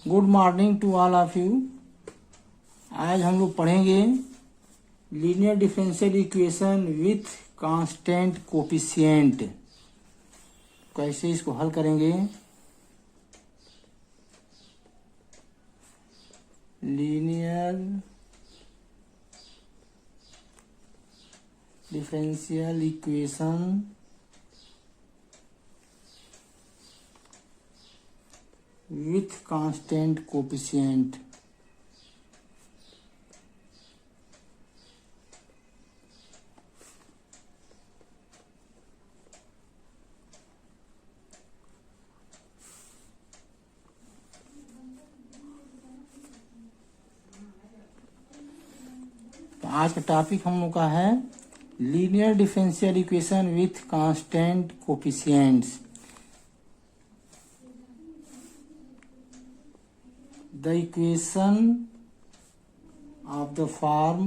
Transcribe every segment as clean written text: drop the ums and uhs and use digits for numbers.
Good morning to all of you. आज हम लोग पढ़ेंगे linear differential equation with constant coefficient. कैसे इसको हल करेंगे। Linear differential equation with constant coefficient। तो आज का टॉपिक हम लोग का है linear differential equation with constant coefficients. The equation of the form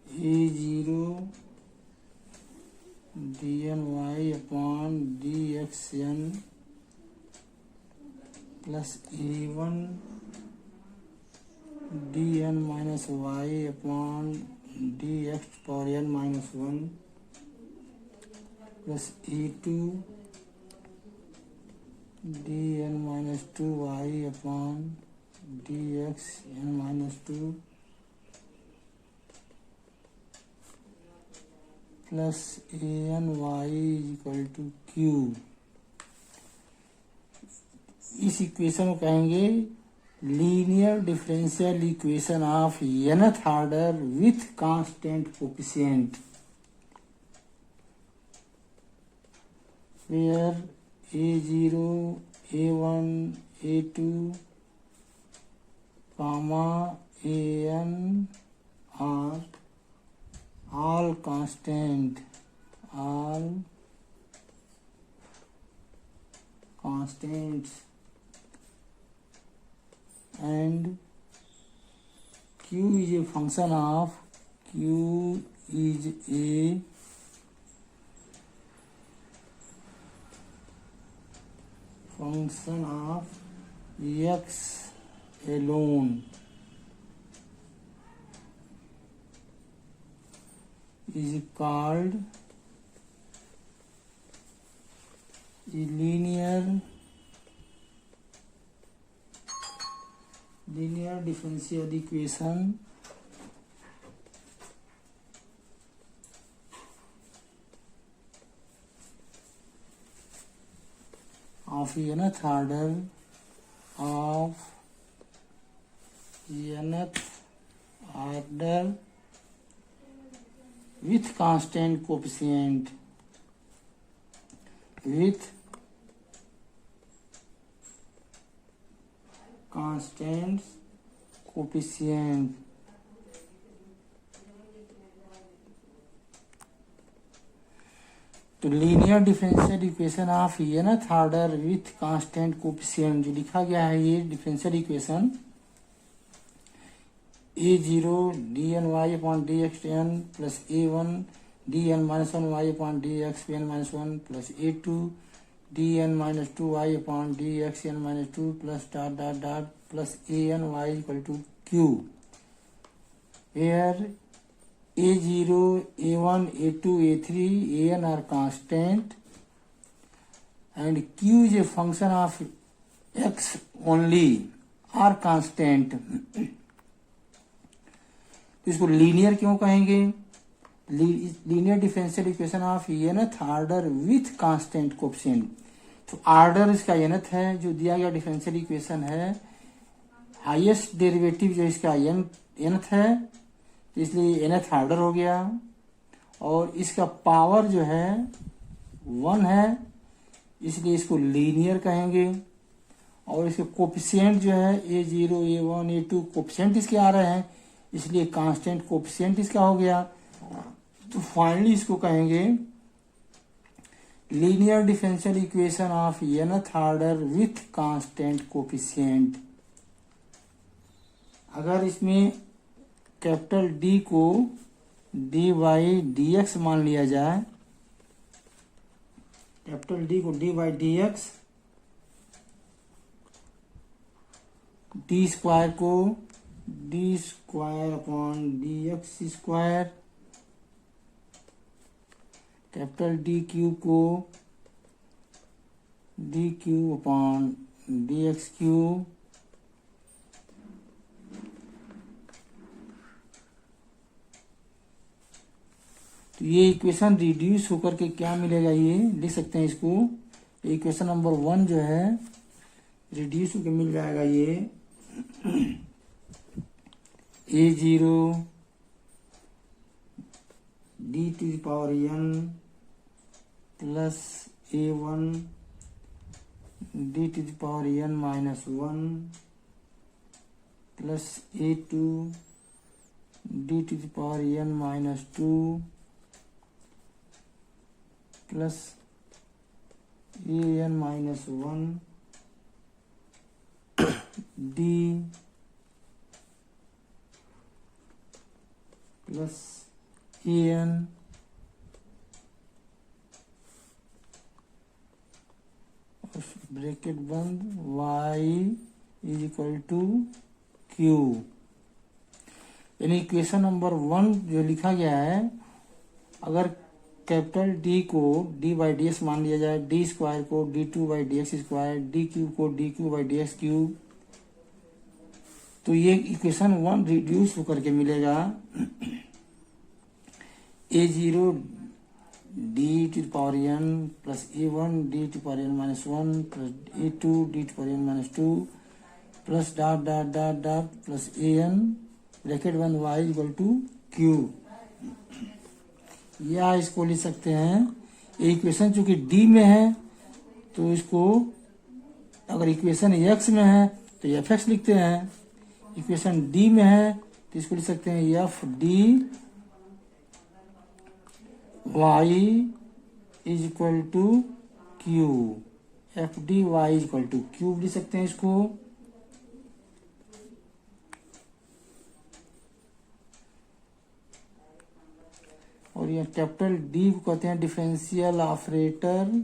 a0 dny upon dxn plus a1 dn minus y upon dx power n minus 1 plus e2 dn minus 2y upon dx n minus 2 plus an y is equal to q। इस equation को कहेंगे linear differential equation of nth order with constant coefficient where a0 a1 a2 comma an are all constant all constants and q is a function of x alone is called a linear differential equation of nth order with constant coefficient with constant coefficient। तो linear differential equation of nth order with constant coefficient जो लिखा गया है, ये differential equation a0 dny upon dxn plus a1 dn minus 1y upon dxn minus 1 plus a2 dn minus 2y upon dxn minus 2 plus dot dot dot plus an y equal to q, where a0 a1 a2 a3 an are constant and q is a function of x only are constant। तो इसको linear क्यों कहेंगे। Linear differential equation of nth order with constant coefficient. तो order इसका nth है, जो दिया गया डिफरेंशियल इक्वेशन है, हाईएस्ट डेरिवेटिव जो इसका nth है, इसलिए nth ऑर्डर हो गया, और इसका पावर जो है 1 है, इसलिए इसको लीनियर कहेंगे। और इसके कोफिशिएंट जो है a0 a1 a2 कोफिशिएंट इसके आ रहे हैं, इसलिए कांस्टेंट कोफिशिएंट इसका हो गया। तो फाइनली इसको कहेंगे linear differential equation of nth order with constant coefficient. अगर इसमें कैपिटल डी को डी बाई डी एक्स मान लिया जाए, कैपिटल डी को D by D X, D square को D square upon D x square, capital D Q को D Q upon D X Q, तो ये इक्वेशन रिड्यूस होकर के क्या मिलेगा, ये लिख सकते हैं इसको, इक्वेशन नंबर 1 जो है रिड्यूस होकर मिल जाएगा ये a0 d to the power n plus a1 d to the power n minus 1 plus a2 d to the power n minus 2 plus an minus 1 d plus an bracket बंद y is equal to q। यानी equation number 1 जो लिखा गया है, अगर capital D को D by D x मान लिया जाए, डी स्क्वायर को D two by D x square, D cube को D Q by D x cube, तो ये इक्वेशन 1 रिड्यूस होकर के मिलेगा a0 d to the power n plus a1 d to power n minus 1 plus a2 d to power n minus 2 plus dot dot dot dot plus an bracket बंद y equal to q। या इसको लिख सकते हैं, equation चूंकि d में है तो इसको, अगर इक्वेशन x में है तो fx लिखते हैं, इक्वेशन d में है तो इसको लिख सकते हैं F D y is equal to q, F D y is equal to cube लिख सकते हैं इसको। और ये कैपिटल डी को कहते हैं डिफरेंशियल ऑपरेटर,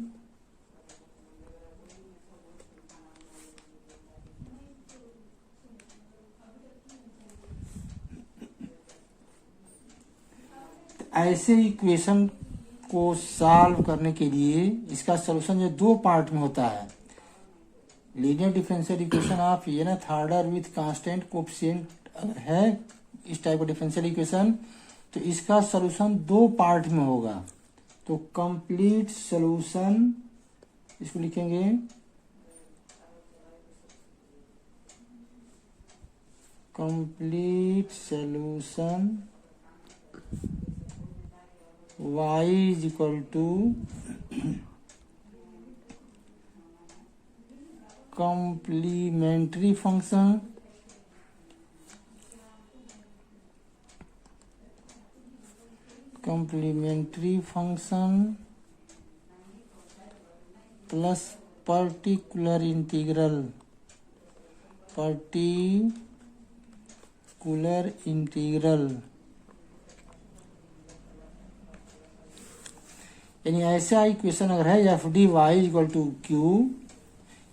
ऐसे इक्वेशन को सॉल्व करने के लिए इसका सॉल्यूशन जो 2 पार्ट में होता है, लीनियर डिफरेंशियल इक्वेशन ऑफ ये ना third order with constant coefficient है, इस टाइप का डिफरेंशियल इक्वेशन, तो इसका सॉल्यूशन 2 पार्ट में होगा। तो कंप्लीट सॉल्यूशन इसको लिखेंगे complete solution y is equal to complementary function plus particular integral यानी ऐसा इक्वेशन अगर है F D Y equal to q,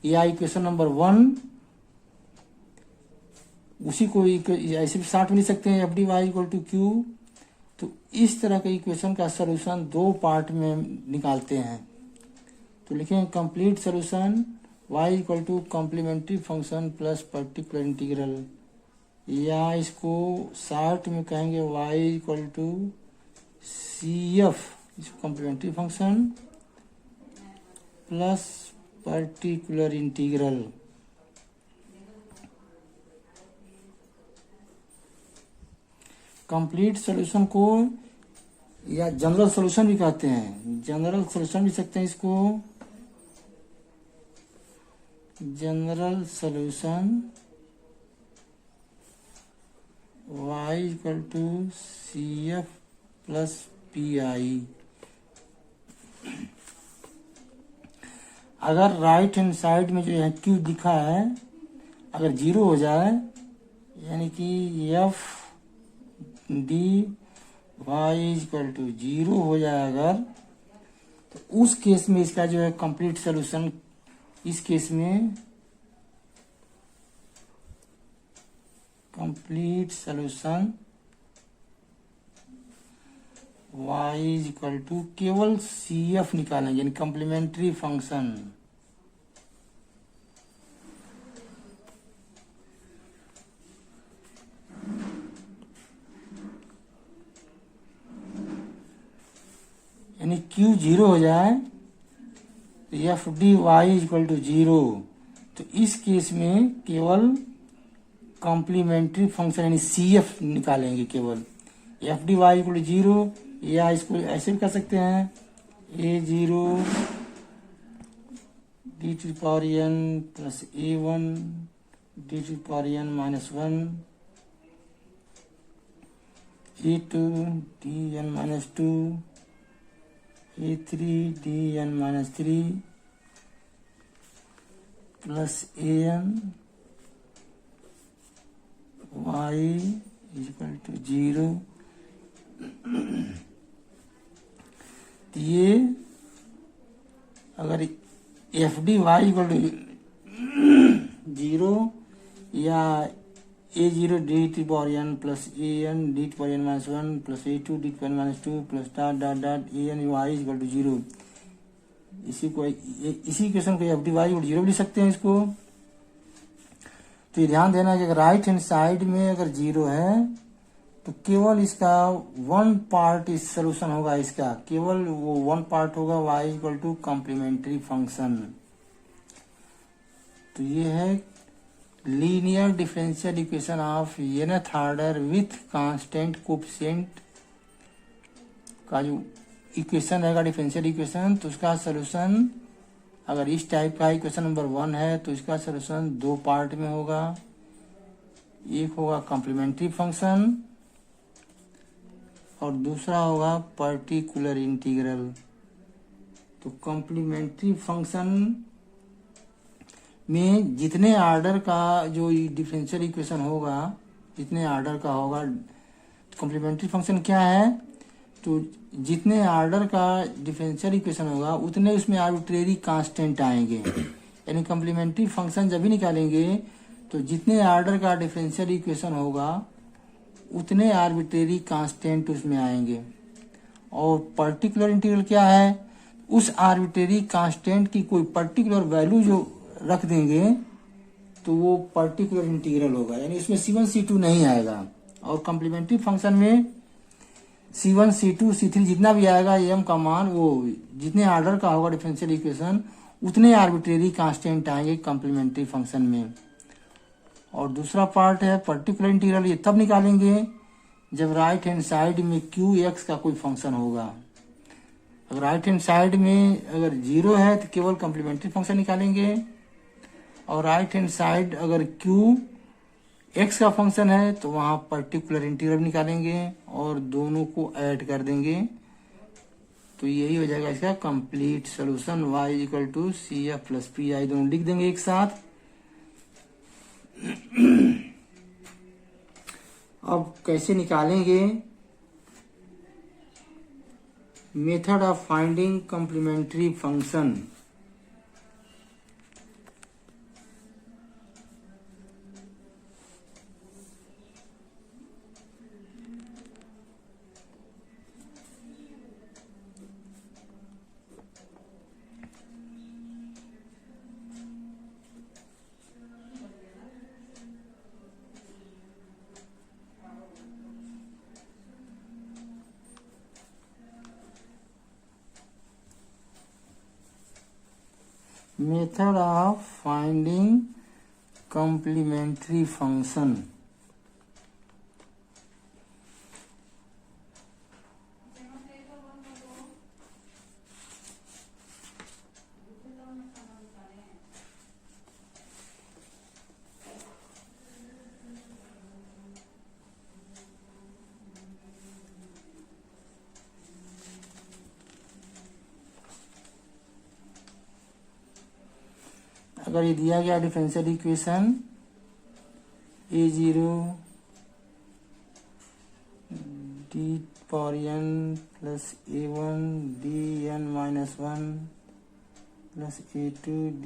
या इक्वेशन नंबर 1, उसी को ऐसे भी 60 मिल सकते हैं, F D Y equal to q. तो इस तरह के इक्वेशन का सॉल्यूशन 2 पार्ट में निकालते हैं। तो लिखेंगे complete solution y equal to complementary function plus particular integral, या इसको शॉर्ट में कहेंगे y equal to C F complementary function plus particular integral. Complete solution को या जनरल सॉल्यूशन भी कहते हैं, जनरल सॉल्यूशन भी सकते हैं इसको, general solution y equal to C F plus P I. अगर राइट हैंड साइड में जो है क्यू दिखा है, अगर 0 हो जाए, यानी कि F D Y equal to 0 हो जाए अगर, तो उस केस में इसका जो है कंप्लीट सोल्यूशन, इस केस में complete solution y is equal to केवल सी एफ निकालेंगे, यानी कॉम्प्लीमेंट्री फंक्शन। यानी Q 0 हो जाए तो F D Y equal to 0, तो इस केस में केवल कॉम्प्लीमेंट्री फंक्शन यानी सी एफ निकालेंगे केवल। F D Y equal to 0, या इसको ऐसे भी कर सकते हैं, a0 D to power N plus a1 D to power N minus 1 a2 D N minus 2 a3 D N minus 3 plus an y equal to 0। तो ये अगर F D Y equal to 0 या a0 D T power N plus A N D T power N minus 1 plus a2 D T power N minus 2 plus dot dot dot a n y equal to 0, इसी question को F D Y equal 0 लिख सकते हैं इसको। तो ये ध्यान देना कि अगर राइट हैंड साइड में अगर 0 है तो केवल इसका वन पार्ट इस सोल्यूशन होगा, इसका केवल वो वन पार्ट होगा y equal to complementary function. तो ये है linear differential equation of nth order with constant coefficient का जो इक्वेशन रहेगा डिफरेंशियल इक्वेशन, तो उसका सोल्यूशन अगर इस टाइप का इक्वेशन नंबर 1 है तो इसका सोल्यूशन दो पार्ट में होगा। एक होगा कॉम्प्लीमेंट्री फंक्शन और दूसरा होगा पर्टिकुलर इंटीग्रल। तो कॉम्प्लीमेंट्री फंक्शन में जितने ऑर्डर का जो डिफरेंशियल इक्वेशन होगा, जितने ऑर्डर का होगा, कॉम्प्लीमेंट्री फंक्शन क्या है, तो जितने ऑर्डर का डिफरेंशियल इक्वेशन होगा उतने उसमें आर्बिट्रेरी कांस्टेंट आएंगे। यानी कॉम्प्लीमेंट्री फंक्शन जब भी निकालेंगे तो जितने ऑर्डर का डिफरेंशियल इक्वेशन होगा उतने आर्बिट्रेरी कांस्टेंट उसमें आएंगे। और पर्टिकुलर इंटीग्रल क्या है, उस आर्बिट्रेरी कांस्टेंट की कोई पर्टिकुलर वैल्यू जो रख देंगे तो वो पर्टिकुलर इंटीग्रल होगा, यानी इसमें C1 C2 नहीं आएगा। और कॉम्प्लीमेंट्री फंक्शन में C1 C2 C3 जितना भी आएगा m का मान, वो जितने ऑर्डर का होगा डिफरेंशियल इक्वेशन उतने आर्बिट्रेरी कांस्टेंट आएंगे कॉम्प्लीमेंट्री फंक्शन में। और दूसरा पार्ट है पर्टिकुलर इंटीग्रल, ये तब निकालेंगे जब राइट हैंड साइड में QX का कोई फंक्शन होगा। अगर राइट हैंड साइड में अगर 0 है तो केवल कॉम्प्लीमेंट्री फंक्शन निकालेंगे, और राइट हैंड साइड अगर QX का फंक्शन है तो वहां पर्टिकुलर इंटीग्रल निकालेंगे और दोनों को ऐड कर देंगे। तो यही हो जाएगा इसका complete solution y equal to C F plus P I, दोनों लिख देंगे एक साथ। अब कैसे निकालेंगे, method of finding complementary function. Method of finding complementary function। अगर ये दिया गया differential equation a0 T power N plus a one D N minus one plus a two D